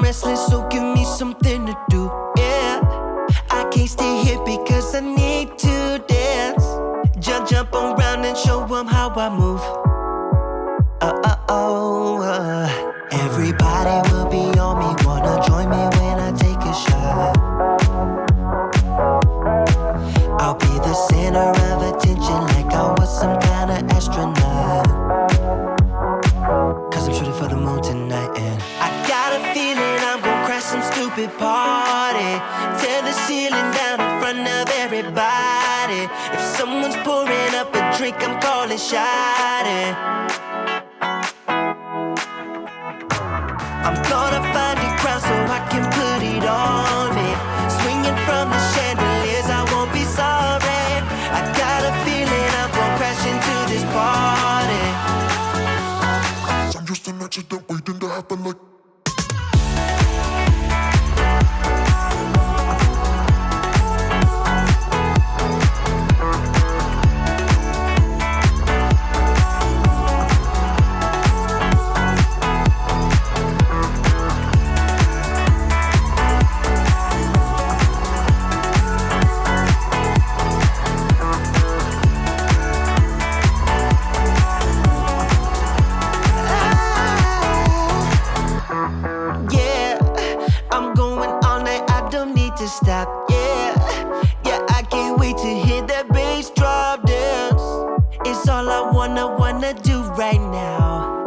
restless, so give me something to do, yeah. I can't stay here because I need to dance. Jump around and show them how I move. Everybody will be on me, wanna join me when I take a shot. I'll be the center of attention like I was some kind of astronaut. Cause I'm shooting for the moon tonight, and I got a feeling I'm gonna crash some stupid party. Tear the ceiling down in front of everybody. If someone's pouring up a drink, I'm calling shawty. I'm gonna find a crowd so I can put it on me. Swinging from the chandeliers, I won't be sorry. I got a feeling I'm gonna crash into this party. I'm just an accident waiting to happen like. Stop, yeah, I can't wait to hear that bass drop dance. It's all I wanna do right now.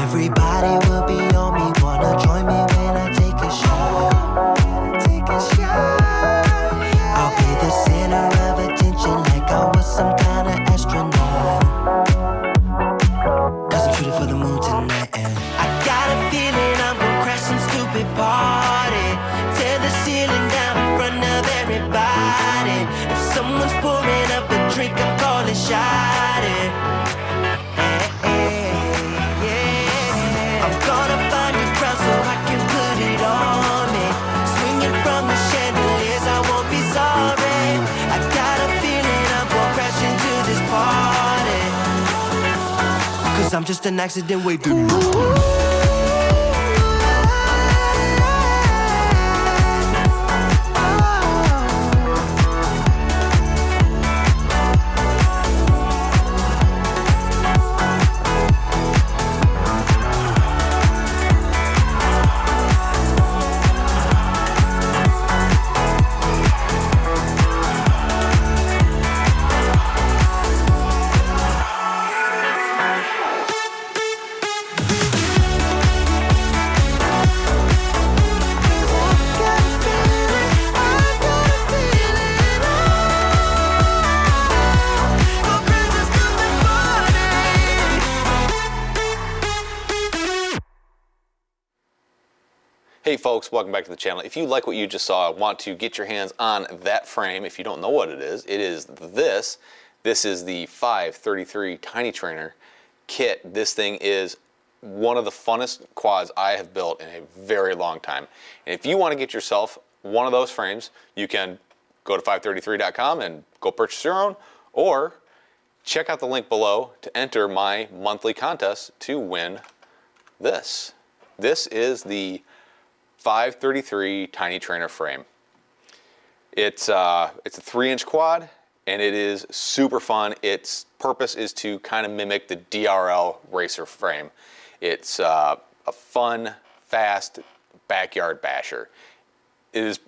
Everybody will be on me, wanna join me when I take a shot. I'll be the center of attention like I was some kind of astronaut. Cause I'm shooting for the moon tonight, and I got a feeling I'm gonna crash some stupid party. Tear the ceiling down in front of everybody. If someone's pouring up a drink, I'm calling shawty. I'm gonna find a crowd so I can put it on me. Swinging from the chandeliers, I won't be sorry. I got a feeling I'm gonna crash into this party. Cause I'm just an accident waiting. Hey folks, welcome back to the channel. If you like what you just saw, want to get your hands on that frame, if you don't know what it is this. This is the 533 TinyTrainer kit. This thing is one of the funnest quads I have built in a very long time. And if you want to get yourself one of those frames, you can go to 533.com and go purchase your own, or check out the link below to enter my monthly contest to win this. This is the 533 TinyTrainer frame. It's a 3-inch quad, and it is super fun. Its purpose is to kind of mimic the DRL racer frame. It's a fun, fast backyard basher. It is,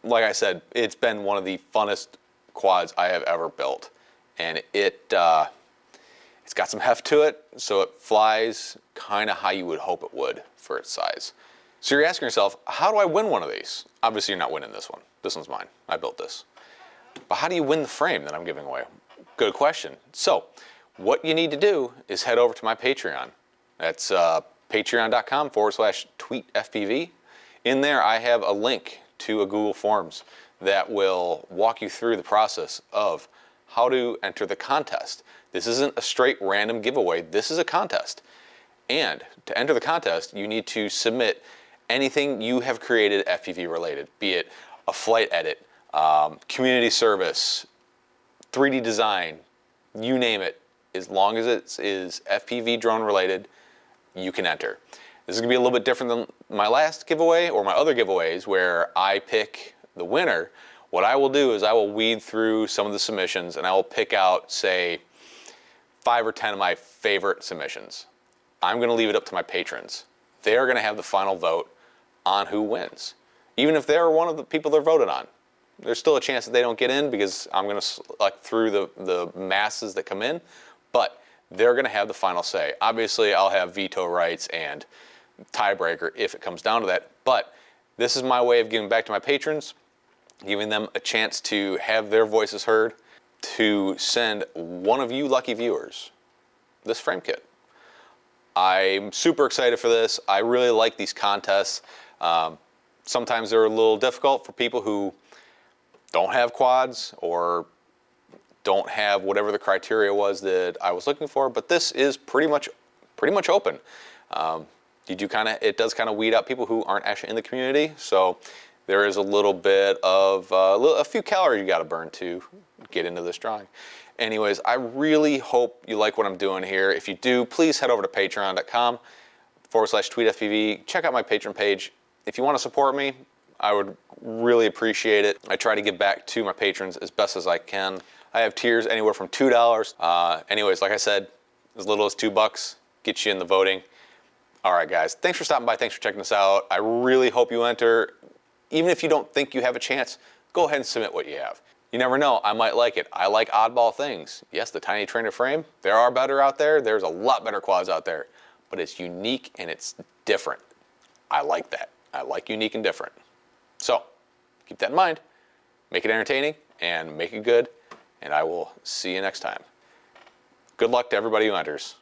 like I said, it's been one of the funnest quads I have ever built, and it's got some heft to it, so it flies kind of how you would hope it would for its size. So you're asking yourself, how do I win one of these? Obviously you're not winning this one. This one's mine. I built this. But how do you win the frame that I'm giving away? Good question. So what you need to do is head over to my Patreon. That's patreon.com/tweetfpv. In there I have a link to a Google Forms that will walk you through the process of how to enter the contest. This isn't a straight random giveaway. This is a contest. And to enter the contest, you need to submit anything you have created FPV related, be it a flight edit, community service, 3D design, you name it. As long as it is FPV drone related, you can enter. This is gonna be a little bit different than my last giveaway or my other giveaways where I pick the winner. What I will do is I will weed through some of the submissions and I will pick out, say, 5 or 10 of my favorite submissions. I'm gonna leave it up to my patrons. They're gonna have the final vote on who wins. Even if they're one of the people they're voted on, there's still a chance that they don't get in because I'm gonna select through the masses that come in, but they're gonna have the final say. Obviously, I'll have veto rights and tiebreaker if it comes down to that, but this is my way of giving back to my patrons, giving them a chance to have their voices heard, to send one of you lucky viewers this frame kit. I'm super excited for this. I really like these contests. Sometimes they're a little difficult for people who don't have quads or don't have whatever the criteria was that I was looking for, but this is pretty much open. It does kind of weed out people who aren't actually in the community, so there is a little bit of a few calories you got to burn to get into this drawing. Anyways, I really hope you like what I'm doing here. If you do, please head over to patreon.com/tweetfpv. Check out my Patreon page. If you want to support me, I would really appreciate it. I try to give back to my patrons as best as I can. I have tiers anywhere from $2. Anyways, like I said, as little as $2 gets you in the voting. All right, guys, thanks for stopping by. Thanks for checking this out. I really hope you enter. Even if you don't think you have a chance, go ahead and submit what you have. You never know, I might like it. I like oddball things. Yes, the TinyTrainer frame, there are better out there. There's a lot better quads out there, but it's unique and it's different. I like that. I like unique and different. So keep that in mind, make it entertaining and make it good, and I will see you next time. Good luck to everybody who enters.